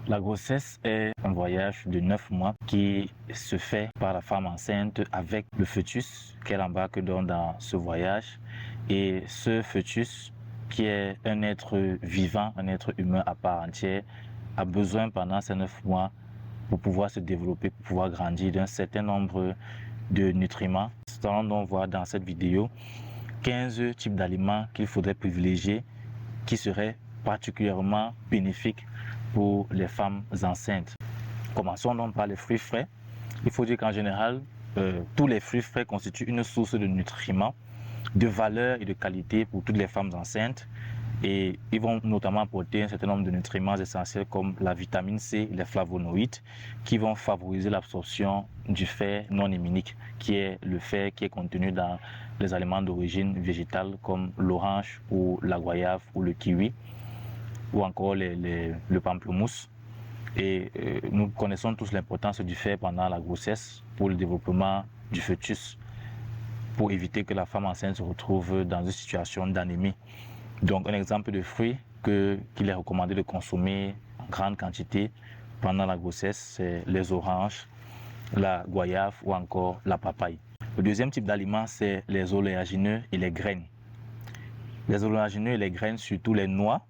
La grossesse est un voyage de 9 mois qui se fait par la femme enceinte avec le fœtus qu'elle embarque dans ce voyage. Et ce fœtus, qui est un être vivant, un être humain à part entière, a besoin pendant ces 9 mois pour pouvoir se développer, pour pouvoir grandir d'un certain nombre de nutriments. Nous allons donc voir dans cette vidéo 15 types d'aliments qu'il faudrait privilégier qui seraient particulièrement bénéfiques pour les femmes enceintes. Commençons donc par les fruits frais. Il faut dire qu'en général, tous les fruits frais constituent une source de nutriments, de valeur et de qualité pour toutes les femmes enceintes. Et ils vont notamment apporter un certain nombre de nutriments essentiels comme la vitamine C et les flavonoïdes qui vont favoriser l'absorption du fer non héminique, qui est le fer qui est contenu dans les aliments d'origine végétale comme l'orange ou la goyave ou le kiwi ou encore le pamplemousse. Et nous connaissons tous l'importance du fer pendant la grossesse pour le développement du fœtus, pour éviter que la femme enceinte se retrouve dans une situation d'anémie. Donc un exemple de fruit qu'il est recommandé de consommer en grande quantité pendant la grossesse, c'est les oranges, la goyave ou encore la papaye. Le deuxième type d'aliment, c'est les oléagineux et les graines. Les oléagineux et les graines, surtout les noix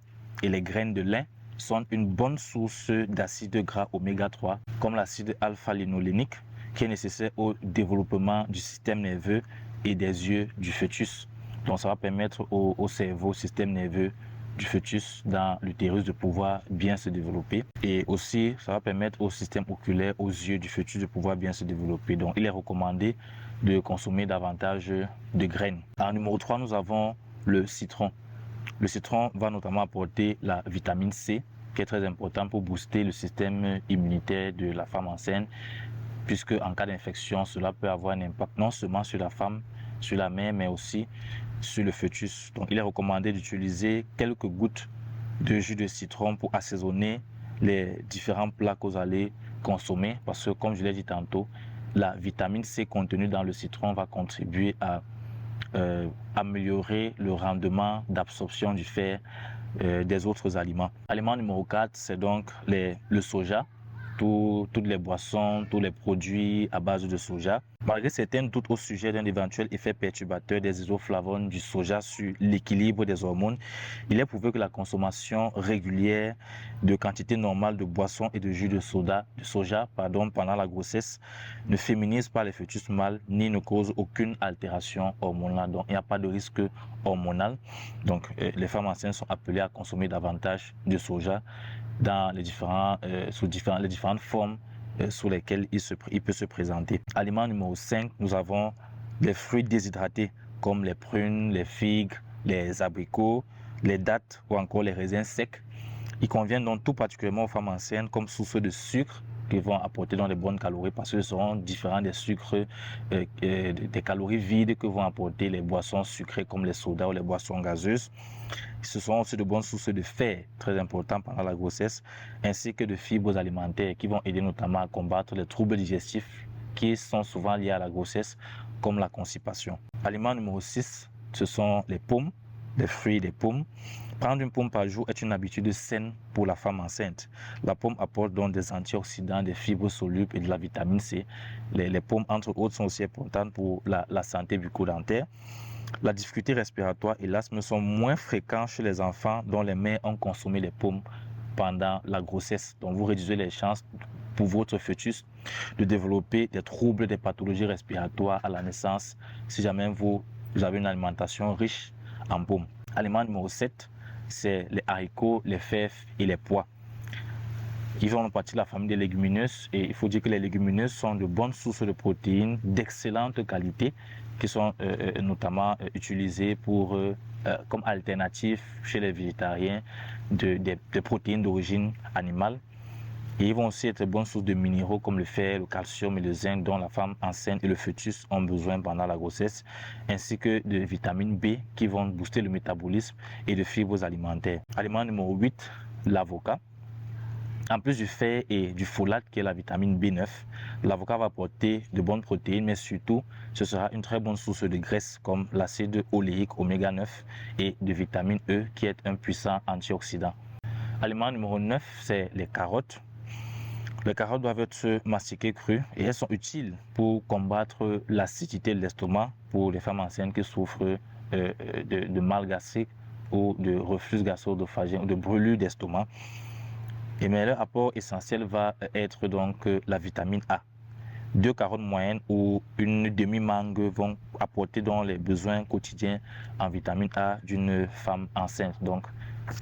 et les graines de lin, sont une bonne source d'acides gras oméga 3, comme l'acide alpha-linolénique, qui est nécessaire au développement du système nerveux et des yeux du fœtus. Donc ça va permettre au cerveau, au système nerveux du fœtus dans l'utérus de pouvoir bien se développer. Et aussi, ça va permettre au système oculaire, aux yeux du fœtus de pouvoir bien se développer. Donc il est recommandé de consommer davantage de graines. En numéro 3, nous avons le citron. Le citron va notamment apporter la vitamine C, qui est très important pour booster le système immunitaire de la femme enceinte, puisque en cas d'infection, cela peut avoir un impact non seulement sur la femme, sur la mère, mais aussi sur le fœtus. Donc il est recommandé d'utiliser quelques gouttes de jus de citron pour assaisonner les différents plats que vous allez consommer, parce que comme je l'ai dit tantôt, la vitamine C contenue dans le citron va contribuer à améliorer le rendement d'absorption du fer des autres aliments. Aliment numéro 4, c'est donc le soja. Toutes les boissons, tous les produits à base de soja. Malgré certains doutes au sujet d'un éventuel effet perturbateur des isoflavones du soja sur l'équilibre des hormones, il est prouvé que la consommation régulière de quantités normales de boissons et de jus de soja pendant la grossesse ne féminise pas les fœtus mâles ni ne cause aucune altération hormonale. Donc il n'y a pas de risque hormonal. Donc les femmes enceintes sont appelées à consommer davantage de soja dans les différentes formes sous lesquelles il peut se présenter. Aliment numéro 5, nous avons les fruits déshydratés comme les prunes, les figues, les abricots, les dattes ou encore les raisins secs. Ils conviennent donc tout particulièrement aux femmes enceintes comme source de sucre qui vont apporter dans les bonnes calories parce que ce seront différents des sucres, des calories vides que vont apporter les boissons sucrées comme les sodas ou les boissons gazeuses. Ce sont aussi de bonnes sources de fer, très importantes pendant la grossesse, ainsi que de fibres alimentaires qui vont aider notamment à combattre les troubles digestifs qui sont souvent liés à la grossesse, comme la constipation. Aliment numéro 6, ce sont les pommes, les fruits des pommes. Prendre une pomme par jour est une habitude saine pour la femme enceinte. La pomme apporte donc des antioxydants, des fibres solubles et de la vitamine C. Les pommes, entre autres, sont aussi importantes pour la santé bucco-dentaire. La difficulté respiratoire et l'asthme sont moins fréquents chez les enfants dont les mères ont consommé les pommes pendant la grossesse. Donc vous réduisez les chances pour votre fœtus de développer des troubles, des pathologies respiratoires à la naissance si jamais vous avez une alimentation riche en pommes. Aliment numéro 7, c'est les haricots, les fèves et les pois. Ils font partie de la famille des légumineuses et il faut dire que les légumineuses sont de bonnes sources de protéines d'excellente qualité qui sont notamment utilisées comme alternative chez les végétariens des protéines d'origine animale. Et ils vont aussi être de bonnes sources de minéraux comme le fer, le calcium et le zinc dont la femme enceinte et le fœtus ont besoin pendant la grossesse, ainsi que de vitamine B qui vont booster le métabolisme et de fibres alimentaires. Aliment numéro 8, l'avocat. En plus du fer et du folate qui est la vitamine B9, l'avocat va apporter de bonnes protéines, mais surtout, ce sera une très bonne source de graisse comme l'acide oléique oméga 9 et de vitamine E qui est un puissant antioxydant. Aliment numéro 9, c'est les carottes. Les carottes doivent être mastiquées crues et elles sont utiles pour combattre l'acidité de l'estomac pour les femmes enceintes qui souffrent de mal gastrique ou de reflux gastro-œsophagien ou de brûlure d'estomac. Et mais leur apport essentiel va être donc la vitamine A. 2 carottes moyennes ou une demi-mangue vont apporter donc les besoins quotidiens en vitamine A d'une femme enceinte. Donc,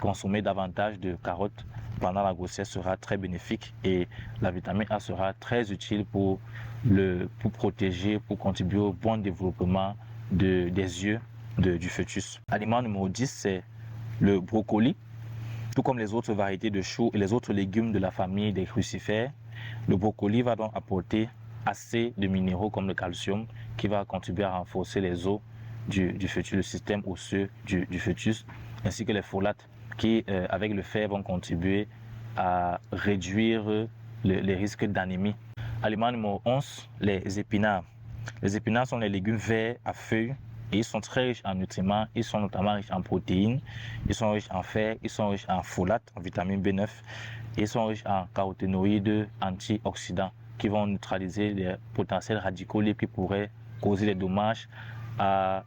consommer davantage de carottes pendant la grossesse sera très bénéfique et la vitamine A sera très utile pour protéger, pour contribuer au bon développement des yeux du fœtus. Aliment numéro 10, c'est le brocoli. Tout comme les autres variétés de choux et les autres légumes de la famille des crucifères, le brocoli va donc apporter assez de minéraux comme le calcium qui va contribuer à renforcer les os du fœtus, le système osseux du fœtus, ainsi que les folates qui, avec le fer, vont contribuer à réduire les risques d'anémie. Aliment numéro 11, les épinards. Les épinards sont les légumes verts à feuilles et ils sont très riches en nutriments, ils sont notamment riches en protéines, ils sont riches en fer, ils sont riches en folates, en vitamine B9, et ils sont riches en caroténoïdes antioxydants qui vont neutraliser les potentiels radicaux libres qui pourraient causer des dommages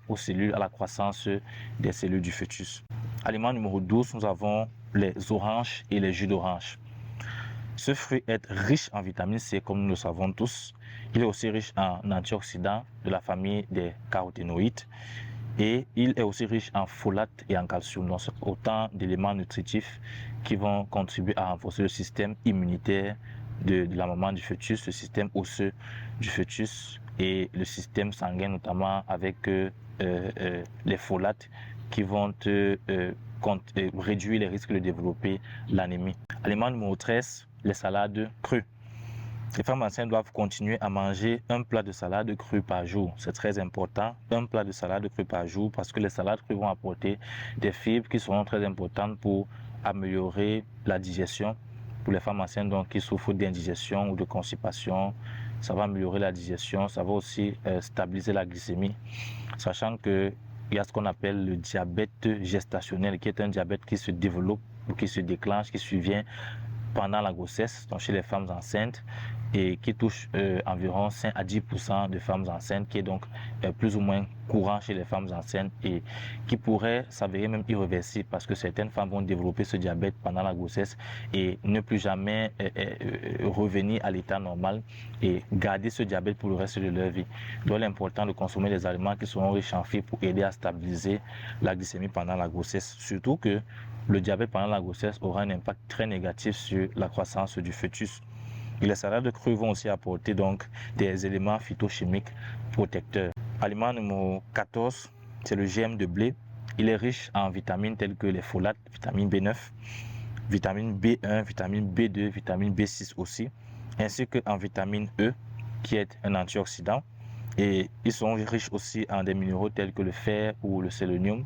aux cellules, à la croissance des cellules du fœtus. Aliment numéro 12, nous avons les oranges et les jus d'orange. Ce fruit est riche en vitamine C, comme nous le savons tous. Il est aussi riche en antioxydants de la famille des caroténoïdes et il est aussi riche en folates et en calcium. Donc, c'est autant d'éléments nutritifs qui vont contribuer à renforcer le système immunitaire de la maman du fœtus, le système osseux du fœtus et le système sanguin, notamment avec les folates qui vont réduire les risques de développer l'anémie. Aliment numéro 13, les salades crues. Les femmes enceintes doivent continuer à manger un plat de salade crue par jour. C'est très important, un plat de salade crue par jour, parce que les salades crues vont apporter des fibres qui seront très importantes pour améliorer la digestion. Pour les femmes enceintes donc, qui souffrent d'indigestion ou de constipation, ça va améliorer la digestion, ça va aussi stabiliser la glycémie, sachant qu'il y a ce qu'on appelle le diabète gestationnel, qui est un diabète qui se développe ou qui se déclenche, qui survient pendant la grossesse, donc chez les femmes enceintes, et qui touche environ 5 à 10% de femmes enceintes, qui est donc plus ou moins courant chez les femmes enceintes et qui pourrait s'avérer même irréversible parce que certaines femmes vont développer ce diabète pendant la grossesse et ne plus jamais revenir à l'état normal et garder ce diabète pour le reste de leur vie. Donc il est important de consommer des aliments qui seront riches en fibres pour aider à stabiliser la glycémie pendant la grossesse, surtout que le diabète pendant la grossesse aura un impact très négatif sur la croissance du fœtus. Et les salades crues vont aussi apporter donc des éléments phytochimiques protecteurs. Aliment numéro 14, c'est le germe de blé. Il est riche en vitamines telles que les folates, vitamine B9, vitamine B1, vitamine B2, vitamine B6 aussi, ainsi qu'en vitamine E, qui est un antioxydant. Et ils sont riches aussi en des minéraux tels que le fer ou le sélénium.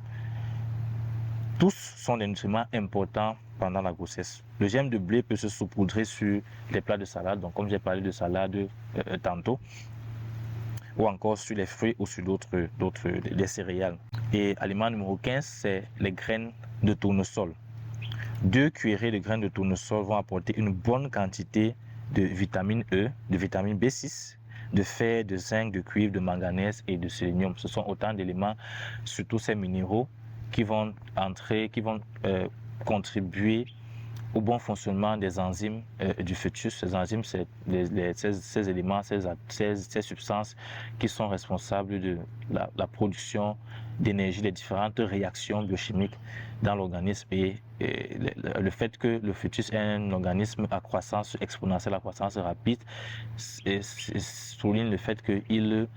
Tous sont des nutriments importants pendant la grossesse. Le germe de blé peut se saupoudrer sur les plats de salade, donc comme j'ai parlé de salade tantôt, ou encore sur les fruits ou sur des céréales. Et aliment numéro 15, c'est les graines de tournesol. 2 cuillerées de graines de tournesol vont apporter une bonne quantité de vitamine E, de vitamine B6, de fer, de zinc, de cuivre, de manganèse et de sélénium. Ce sont autant d'éléments, surtout ces minéraux, qui vont contribuer au bon fonctionnement des enzymes du fœtus. Ces enzymes, c'est ces éléments, ces substances qui sont responsables de la production d'énergie, des différentes réactions biochimiques dans l'organisme et le fait que le fœtus est un organisme à croissance exponentielle, à croissance rapide, souligne le fait qu'il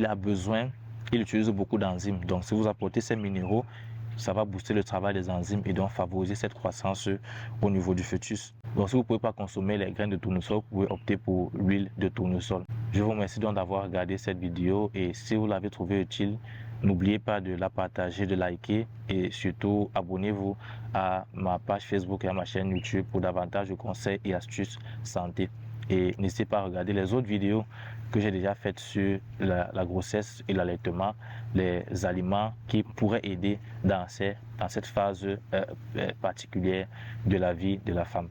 a besoin, il utilise beaucoup d'enzymes. Donc si vous apportez ces minéraux, ça va booster le travail des enzymes et donc favoriser cette croissance au niveau du fœtus. Donc si vous ne pouvez pas consommer les graines de tournesol, vous pouvez opter pour l'huile de tournesol. Je vous remercie donc d'avoir regardé cette vidéo et si vous l'avez trouvée utile, n'oubliez pas de la partager, de liker et surtout abonnez-vous à ma page Facebook et à ma chaîne YouTube pour davantage de conseils et astuces santé. Et n'hésitez pas à regarder les autres vidéos que j'ai déjà faites sur la grossesse et l'allaitement, les aliments qui pourraient aider dans cette phase particulière de la vie de la femme.